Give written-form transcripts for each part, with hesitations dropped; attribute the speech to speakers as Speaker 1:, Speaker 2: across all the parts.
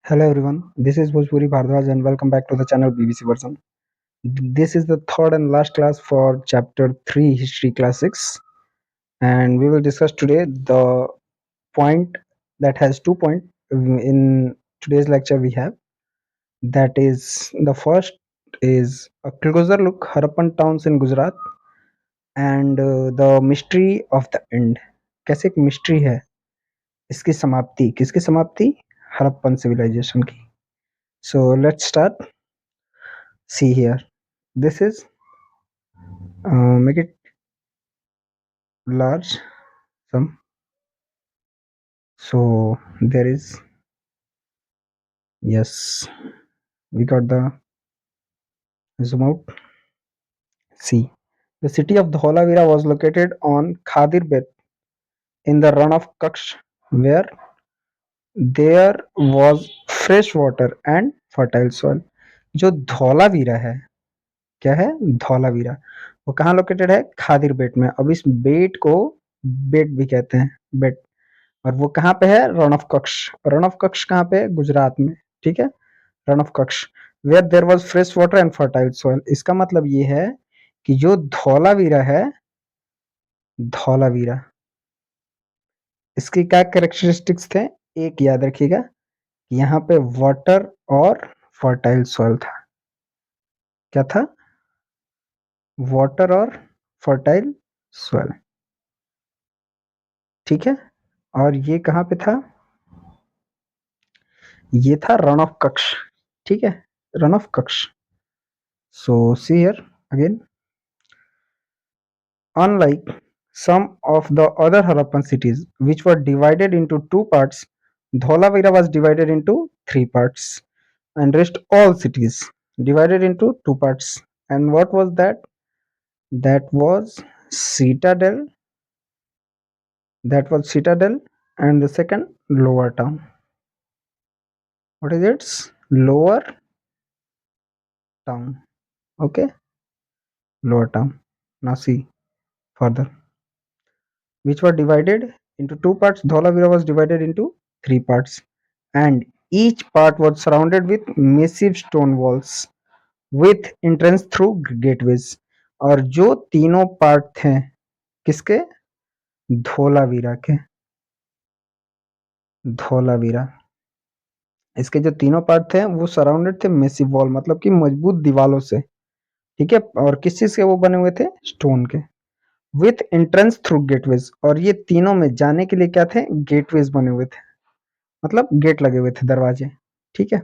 Speaker 1: Hello everyone, this is Bhojpuri Bhardwaj and welcome back to the channel BBC version. This is the third and last class for chapter 3 History Classics, and we will discuss today the point that has 2 points in today's lecture. We have that is the first is a closer look Harappan towns in Gujarat and the mystery of the end. कैसे एक mystery है इसकी समाप्ति किसकी समाप्ति Harappan civilization की. So let's start. See here, this is make it large some. So there is, yes, we got the zoom out. See, the city of Dholavira was located on Khadir Bed in the run of Kaksh, where there was fresh water and fertile soil. जो धौलावीरा है, क्या है धौलावीरा, वो कहाँ located है खादिर बेट में. अब इस बेट को बेट भी कहते हैं, बेट. और वो कहाँ पे है रण ऑफ कक्ष. रण ऑफ कक्ष कहाँ पे है गुजरात में. ठीक है, Rann of Kutch where there was fresh water and fertile soil. इसका मतलब ये है कि जो धौलावीरा है, धौलावीरा, इसकी क्या कैरेक्टरिस्टिक्स थे, एक याद रखिएगा, यहाँ पे वाटर और फर्टाइल सॉइल था. क्या था, वाटर और फर्टाइल सॉइल. ठीक है, और ये कहाँ पे था, ये था रण ऑफ कक्ष. ठीक है, Rann of Kutch. So see here again, unlike some of the other Harappan cities which were divided into two parts, Dholavira was divided into three parts, and rest all cities divided into two parts. And what was that? That was Citadel. That was Citadel, and the second Lower Town. What is its Lower Town? Okay, Lower Town. Now see further, which were divided into two parts. Dholavira was divided into three parts, and each part was surrounded with massive stone walls with entrance through gateways. और जो तीनों part थे किसके, धोलावीरा के, धोलावीरा, इसके जो तीनों part थे वो सराउंडेड थे मेसिव वॉल, मतलब कि मजबूत दीवालों से. ठीक है, और किस चीज के वो बने हुए थे, स्टोन के. विथ एंट्रेंस थ्रू गेटवेज, और ये तीनों में जाने के लिए क्या थे, गेटवेज बने हुए थे, मतलब गेट लगे हुए थे, दरवाजे. ठीक है,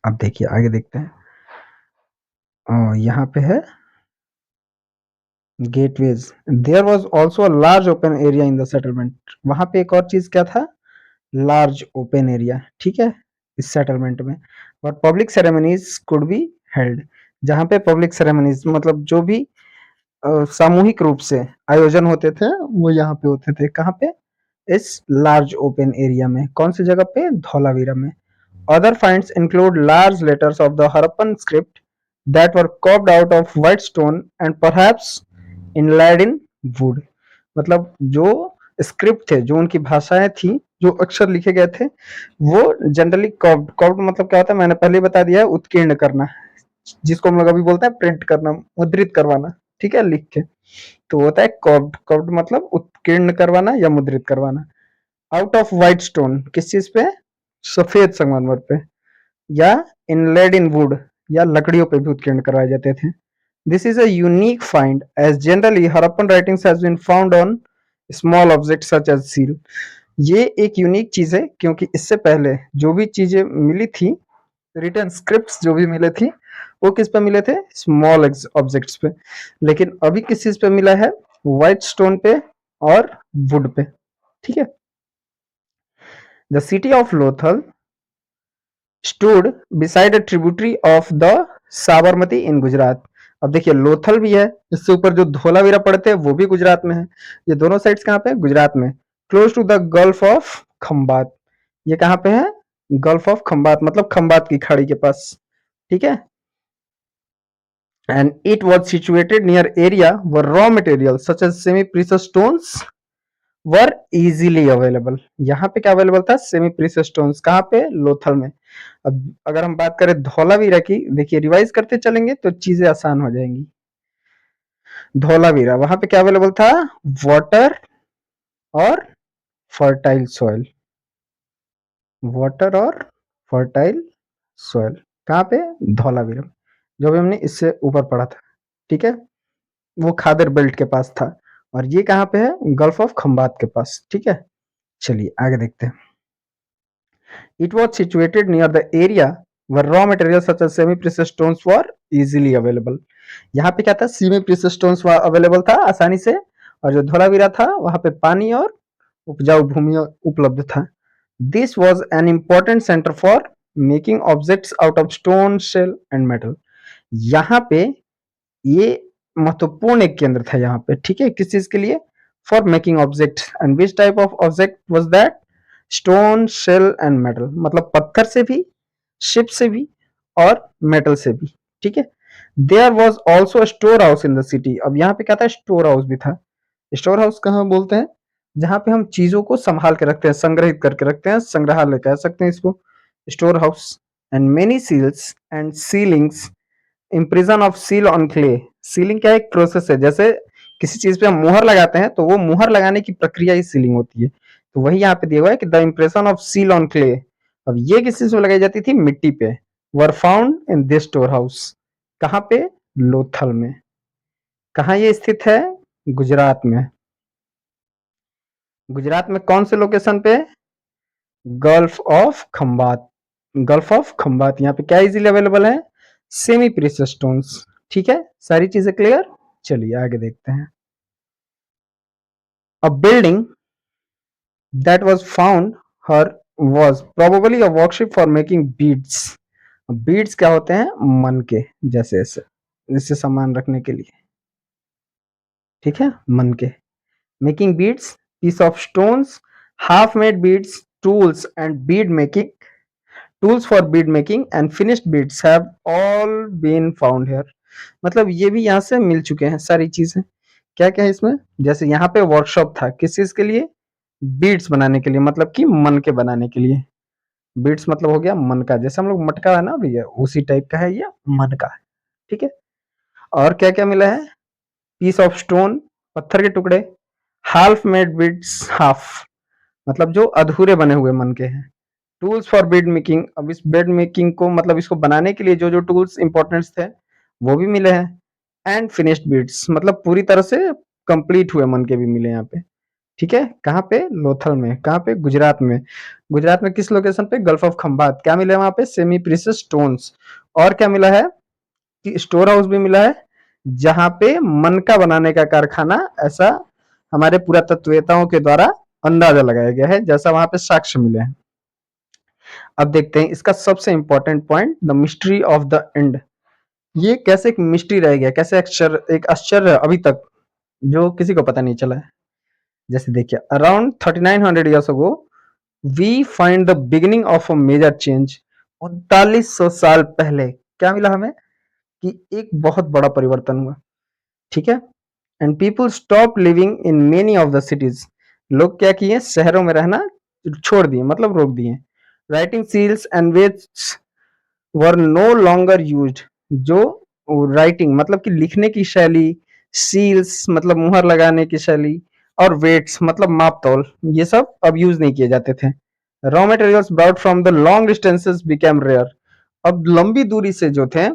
Speaker 1: अब देखिए आगे देखते हैं. यहाँ पे है gateways. There was also a large open area in the settlement. वहां पे एक और चीज क्या था, लार्ज ओपन एरिया. ठीक है, इस सेटलमेंट में. और public ceremonies could be held, जहां पे पब्लिक सेरेमनीज मतलब जो भी सामूहिक रूप से आयोजन होते थे वो यहाँ पे होते थे. कहाँ पे, इस लार्ज ओपन एरिया में. कौन सी जगह पे, धौलावीरा में. Other finds include large letters of the Harappan script that were carved out of white stone and perhaps inlaid in wood. मतलब जो स्क्रिप्ट थे, जो उनकी भाषाएं थी, जो अक्षर लिखे गए थे, वो जनरली कर्व्ड. कर्व्ड मतलब क्या होता है, मैंने पहले बता दिया है, उत्कीर्ण करना, जिसको हम लोग अभी बोलते हैं प्रिंट करना, मुद्रित करवाना. ठीक है, लिख के. तो होता है कर्व्ड. कर्व्ड मतलब उत्कीर्ण करवाना या मुद्रित करवाना. आउट ऑफ व्हाइट स्टोन, किस चीज पे, सफेद संगमरमर पे, या इनलेड इन वुड, या लकड़ियों पे भी उत्कीर्ण करवाए जाते थे. This is a unique find as generally Harappan writings has been found on small object such as seal. ये एक यूनिक चीज है क्योंकि इससे पहले जो भी चीजें मिली थी, रिटन स्क्रिप्ट्स जो भी मिले थी, वो किस पे मिले थे, स्मॉल ऑब्जेक्ट्स पे. लेकिन अभी किस चीज पे मिला है, व्हाइट स्टोन पे और वुड पे. ठीक है. The city of Lothal stood beside a tributary of the Sabarmati in Gujarat. अब देखिए लोथल भी है, इससे ऊपर जो धोलावीरा पड़ते हैं वो भी गुजरात में है. ये दोनों साइड्स कहाँ पे है, गुजरात में. Close to the gulf of Khambhat, ये कहाँ पे है, गल्फ ऑफ खंबात, मतलब खंबात की खाड़ी के पास. ठीक है. And it was situated near area where raw materials such as semi-precious stones were easily available. यहाँ पे क्या अवेलेबल था? Semi precious stones. कहाँ पे? लोथल में। अब अगर हम बात करें धौलावीरा की, देखिए रिवाइज करते चलेंगे तो चीजें आसान हो जाएंगी। धौलावीरा, वहां पे क्या अवेलेबल था? वाटर और फर्टाइल सॉइल। वाटर और फर्टाइल सॉइल कहाँ पे? धौलावीरा, जो भी हमने इससे ऊपर पढ़ा था। ठीक है, वो खादर बेल्ट के पास था। और ये कहाँ पे है? गल्फ ऑफ खंबात के पास। ठीक है, चलिए आगे देखते हैं। It was situated near the area where raw materials such as semi-precious stones were easily available. यहाँ पे क्या था? सेमी प्रीशियस स्टोन्स अवेलेबल था आसानी से, और जो धोलावीरा था वहां पे पानी और उपजाऊ भूमि उपलब्ध था। This was an important centre for making objects out of stone, shell and metal. यहाँ पे ये महत्वपूर्ण एक केंद्र था यहाँ पे। ठीक है, किस चीज के लिए? For making object. And which type of object was that? Stone, shell and metal, मतलब पत्थर से भी, शिप से भी और मेटल से भी। ठीक है, there was also store house in the city. अब यहाँ पे क्या था? स्टोर हाउस भी था। स्टोर हाउस कहाँ बोलते हैं? जहां पे हम चीजों को संभाल के रखते हैं, संग्रहित करके रखते हैं, संग्रहालय कह सकते हैं इसको, store house. And many seals and sealings, impression of seal on clay. Sealing क्या एक प्रोसेस है, जैसे किसी चीज पे हम मुहर लगाते हैं तो वो मुहर लगाने की प्रक्रिया ही सीलिंग होती है। तो वही यहाँ पे दिया हुआ है कि the impression of seal on clay. अब ये किस चीज में लगाई जाती थी? मिट्टी पे। Were found in this store house. कहाँ पे? लोथल में। कहाँ ये स्थित है? गुजरात में। गुजरात में कौन से लोकेशन पे? Gulf of Khambhat. Gulf of Khambhat, यहाँ पे क्या इजीली अवेलेबल है? Semi precious stones. ठीक है, सारी चीजें क्लियर। चलिए आगे देखते हैं। A building that was found here was probably a workshop for making beads. Beads क्या होते हैं? मन के जैसे ऐसे, जिससे सामान रखने के लिए। ठीक है, मन के। Making beads, piece of stones, half made beads, tools and bead making, tools for bead making and finished beads have all been found here। मतलब ये भी यहाँ से मिल चुके हैं सारी चीजें। क्या क्या है इसमें? जैसे यहाँ पे वर्कशॉप था, किस चीज के लिए? बीड्स बनाने के लिए, मतलब कि मन के बनाने के लिए। बीड्स मतलब हो गया मन का, जैसे हम लोग मटका है ना भैया, उसी टाइप का है ये, मन का। ठीक है, और क्या क्या मिला है? पीस ऑफ स्टोन, पत्थर के टुकड़े। हाफ मेड बीड्स, हाफ मतलब जो अधूरे बने हुए मन के हैं। टूल्स फॉर बेड मेकिंग, अब इस बेड मेकिंग को मतलब इसको बनाने के लिए जो जो टूल्स इंपॉर्टेंट थे वो भी मिले हैं। एंड फिनिश्ड बीड्स, मतलब पूरी तरह से कंप्लीट हुए मन के भी मिले यहाँ पे। ठीक है, कहाँ पे? लोथल में। कहाँ पे? गुजरात में। गुजरात में किस लोकेशन पे? Gulf of Khambhat. क्या मिला है वहां पे? Semi precious stones. और क्या मिला है? कि स्टोर हाउस भी मिला है, जहां पे मन का बनाने का कारखाना, ऐसा हमारे पुरातत्ववेताओं के द्वारा अंदाजा लगाया गया है, जैसा वहां पे साक्ष्य मिले हैं। अब देखते हैं इसका सबसे important point, the mystery of the end. ये कैसे एक मिस्ट्री रह गया, कैसे एक आश्चर्य अभी तक जो किसी को पता नहीं चला है। जैसे देखिए, around 3900 years ago we find the beginning of a major change. 3900 साल पहले क्या मिला हमें? कि एक बहुत बड़ा परिवर्तन हुआ। ठीक है, and people stop living in many of the cities. लोग क्या किए? शहरों में रहना छोड़ दिए, मतलब रोक दिए। Writing seals and weights were no longer used. जो राइटिंग मतलब कि लिखने की शैली, सील्स मतलब मुहर लगाने की शैली, और वेट्स मतलब माप तौल, ये सब अब यूज नहीं किए जाते थे। Raw materials brought from the long distances became rare. अब लंबी दूरी से जो थे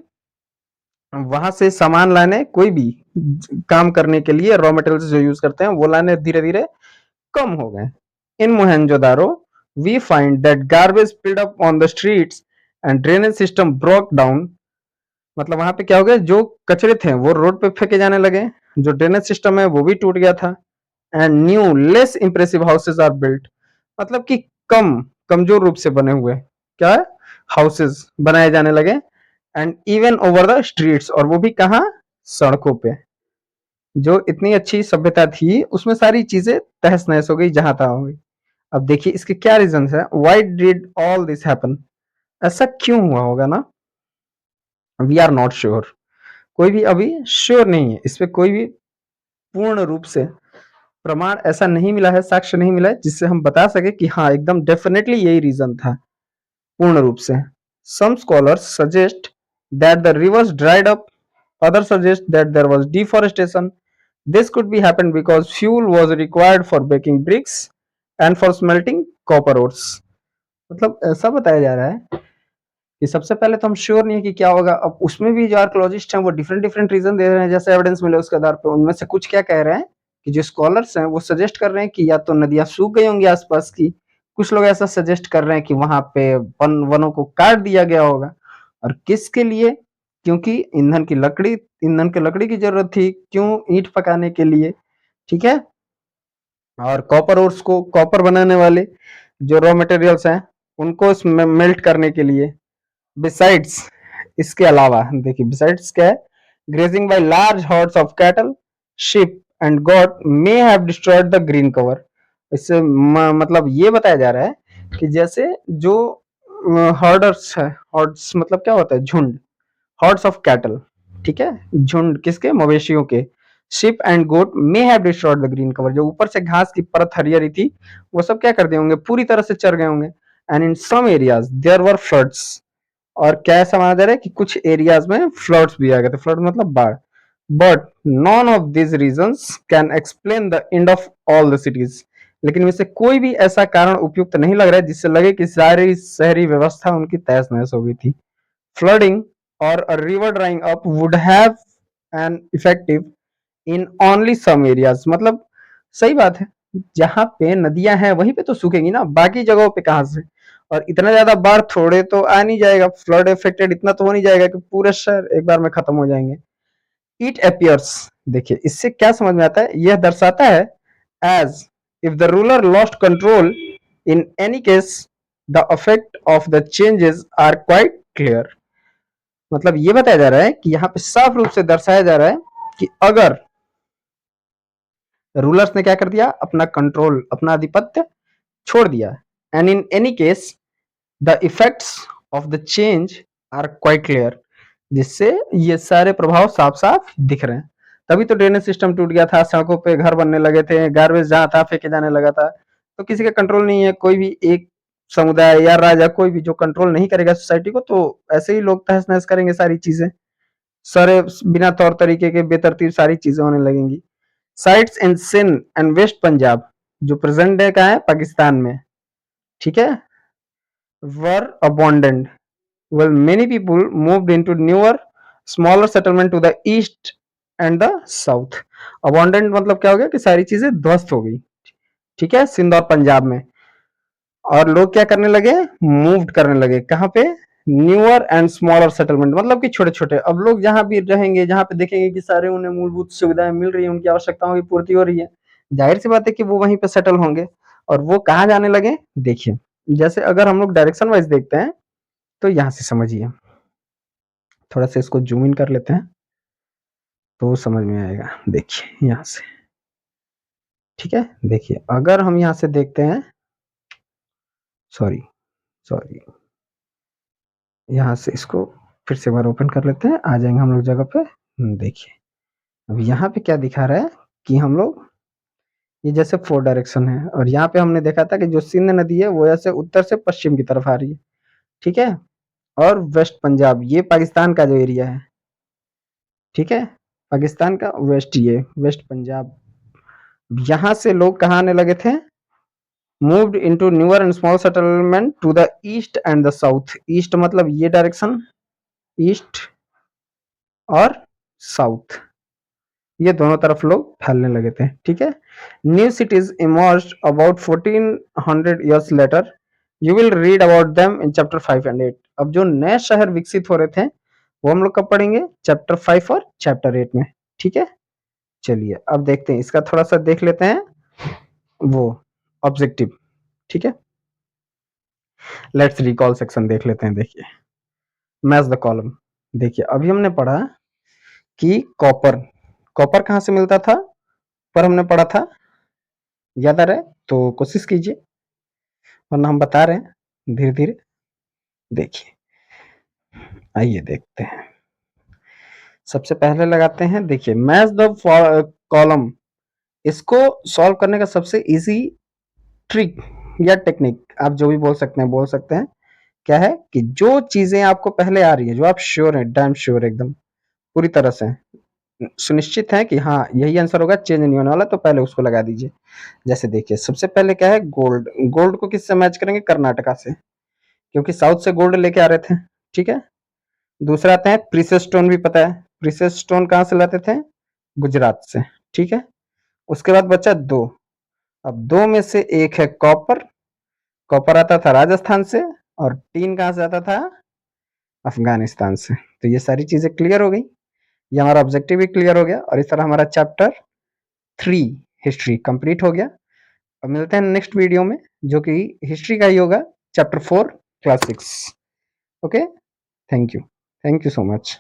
Speaker 1: वहां से सामान लाने, कोई भी काम करने के लिए रॉ मटेरियल्स जो यूज करते हैं वो लाने धीरे धीरे कम हो गए। In Mohenjodaro we find that garbage piled up on the streets and drainage system broke down. मतलब वहां पे क्या हो गया? जो कचरे थे वो रोड पे फेंके जाने लगे, जो ड्रेनेज सिस्टम है वो भी टूट गया था। And new less impressive houses are built. मतलब कि कम कमजोर रूप से बने हुए क्या हाउसेज बनाए जाने लगे। And even over the streets, और वो भी कहाँ? सड़कों पे। जो इतनी अच्छी सभ्यता थी उसमें सारी चीजें तहस नहस हो गई, जहां तहां हो गई। अब देखिए इसके क्या रीजन है, why did all this happen. ऐसा क्यों हुआ होगा ना? We are not sure. कोई भी अभी श्योर नहीं है, इस पे कोई भी पूर्ण रूप से प्रमाण ऐसा नहीं मिला है, साक्ष्य नहीं मिला है जिससे हम बता सके कि हाँ एकदम डेफिनेटली यही रीजन था पूर्ण रूप से। Some scholars suggest that the rivers dried up, others suggest that there was deforestation. This could be happened because fuel was required for baking bricks and for smelting copper ores. मतलब ऐसा बताया जा रहा है कि सबसे पहले तो हम श्योर नहीं है कि क्या होगा। अब उसमें भी जो आर्कोलॉजिस्ट हैं वो डिफरेंट डिफरेंट रीजन दे रहे हैं, जैसे एविडेंस मिले उसके आधार पर। उनमें से कुछ क्या कह रहे हैं कि जो स्कॉलर्स हैं वो सजेस्ट कर रहे हैं कि या तो नदियां सूख गई होंगी आसपास की, कुछ लोग ऐसा सजेस्ट कर रहे हैं कि वहां पे वनों को काट दिया गया होगा। और किसके लिए? क्योंकि ईंधन की लकड़ी की जरूरत थी, क्यों? ईंट पकाने के लिए, ठीक है। और कॉपर ओर्स को, कॉपर बनाने वाले जो रॉ मटेरियल्स हैं उनको इसमें मेल्ट करने के लिए। बिसाइड्स, इसके अलावा देखिए बिसाइड्स क्या है, grazing by large hordes of cattle, sheep and goat may have destroyed the green cover. इससे मतलब ये बताया जा रहा है कि जैसे जो हॉर्डर्स है, हॉर्ड्स मतलब क्या होता है? झुंड, हॉर्ड्स ऑफ कैटल, ठीक है, झुंड किसके? मवेशियों के। Sheep and goat may have destroyed the green cover, जो ऊपर से घास की परत हरियारी थी वो सब क्या कर दिए होंगे? पूरी तरह से चर गए होंगे। And in some areas there were floods, और क्या ऐसा माना जा रहा है कि कुछ एरियाज में फ्लड्स भी आ गए थे। फ्लड मतलब बाढ़। But none of this reasons can explain the end of all the cities, लेकिन इनमें से कोई भी ऐसा कारण उपयुक्त नहीं लग रहा है जिससे लगे कि सारी शहरी व्यवस्था उनकी तहस नहस हो गई थी। फ्लडिंग और a river drying up would have an effective in only some areas, मतलब सही बात है, जहां पे नदियां हैं वहीं पे तो सूखेंगी ना, बाकी जगहों पे कहां से? और इतना ज्यादा बाढ़ थोड़े तो आ नहीं जाएगा, फ्लड इफेक्टेड इतना तो हो नहीं जाएगा कि पूरे शहर एक बार में खत्म हो जाएंगे। इट अपियर्स, देखिए इससे क्या समझ में आता है, यह दर्शाता है as if the ruler lost control in any case the effect of the changes are quite clear. मतलब ये बताया जा रहा है कि यहाँ पे साफ रूप से दर्शाया जा रहा है कि अगर रूलर्स ने क्या कर दिया, अपना कंट्रोल, अपना आधिपत्य छोड़ दिया, and in any case the effects of the change are quite clear, जिससे ये सारे प्रभाव साफ साफ दिख रहे हैं। तभी तो ड्रेनेज सिस्टम टूट गया था, सड़कों पे घर बनने लगे थे, गार्बेज जहां था फेंके जाने लगा था। तो किसी का कंट्रोल नहीं है, कोई भी एक समुदाय या राजा कोई भी जो कंट्रोल नहीं करेगा सोसाइटी को, तो ऐसे ही लोग तहस नहस करेंगे सारी चीजें, सारे बिना तौर तरीके के बेतरतीब सारी चीजें होने लगेंगी। Sites in Sindh and west Punjab, जो प्रेजेंट डे का है पाकिस्तान में, ठीक है, were abundant, well many people moved into newer smaller settlement to the east and the south। abandoned मतलब क्या हो गया कि सारी चीजें ध्वस्त हो गई, ठीक है, सिंध और पंजाब में। और लोग क्या करने लगे? मूव्ड करने लगे, कहाँ पे? न्यूअर एंड स्मॉलर सेटलमेंट, मतलब कि छोटे छोटे। अब लोग जहां भी रहेंगे, जहां पे देखेंगे कि सारे उन्हें मूलभूत सुविधाएं मिल रही है, उनकी आवश्यकताओं की पूर्ति हो रही है, जाहिर सी बात है कि वो वहीं पे सेटल होंगे। और वो कहाँ जाने लगे? देखिए, जैसे अगर हम लोग डायरेक्शन वाइज देखते हैं तो यहां से समझिए, थोड़ा सा इसको जूम इन कर लेते हैं तो समझ में आएगा। देखिए यहाँ से, ठीक है, देखिए अगर हम यहाँ से देखते हैं, सॉरी सॉरी, यहाँ से इसको फिर से एक बार ओपन कर लेते हैं, आ जाएंगे हम लोग जगह पे। देखिए अब यहाँ पे क्या दिखा रहा है कि हम लोग, ये जैसे 4 डायरेक्शन है, और यहाँ पे हमने देखा था कि जो सिंध नदी है वो ऐसे उत्तर से पश्चिम की तरफ आ रही है, ठीक है। और वेस्ट पंजाब, ये पाकिस्तान का जो एरिया है, ठीक है, पाकिस्तान का वेस्ट, ये वेस्ट पंजाब। यहाँ से लोग कहाँ आने लगे थे? Moved into newer and small settlement to the east and the south. East मतलब ये डायरेक्शन, ईस्ट और साउथ, ये दोनों तरफ लोग फैलने लगे थे, ठीक है। New cities emerged about 1400 years later, you will read about them in chapter 5 and 8। अब जो नए शहर विकसित हो रहे थे वो हम लोग कब पढ़ेंगे? चैप्टर 5 और चैप्टर 8 में, ठीक है। चलिए अब देखते हैं, इसका थोड़ा सा देख लेते हैं वो ऑब्जेक्टिव, ठीक है। लेट्स रिकॉल सेक्शन देख लेते हैं। देखिए मैच द कॉलम, देखिए अभी हमने पढ़ा कि कॉपर, कॉपर कहाँ से मिलता था, पर हमने पढ़ा था, याद आ रहा है? तो कोशिश कीजिए, वरना हम बता रहे हैं धीरे धीरे। देखिए आइए देखते हैं, सबसे पहले लगाते हैं, देखिए मैच द कॉलम इसको सॉल्व करने का सबसे ईज़ी ट्रिक या टेक्निक आप जो भी बोल सकते हैं, क्या है कि जो चीज़ें आपको पहले आ रही है, जो आप श्योर हैं, डैम श्योर एकदम पूरी तरह से सुनिश्चित हैं कि हाँ, यही आंसर होगा, चेंज नहीं होने वाला, तो पहले उसको लगा दीजिए। जैसे देखिए, सबसे पहले क्या है गोल्ड, गोल्ड को किससे मैच करेंगे? कर्नाटका से, क्योंकि साउथ से गोल्ड लेके आ रहे थे, ठीक है? दूसरा आता है प्रीशियस स्टोन भी पता है, प्रीशियस स्टोन कहाँ से लाते थे? गुजरात से, ठीक है? उसके बाद बचा 2, अब 2 में से एक है कॉपर, कॉपर आता था राजस्थान से और टीन कहाँ से आता था? अफ़गानिस्तान से। तो ये सारी चीज़ें क्लियर हो गई, ये हमारा ऑब्जेक्टिव भी क्लियर हो गया और इस तरह हमारा चैप्टर 3 हिस्ट्री कंप्लीट हो गया। अब मिलते हैं नेक्स्ट वीडियो में जो कि हिस्ट्री का ही होगा, chapter 4 class 6। Okay, thank you so much.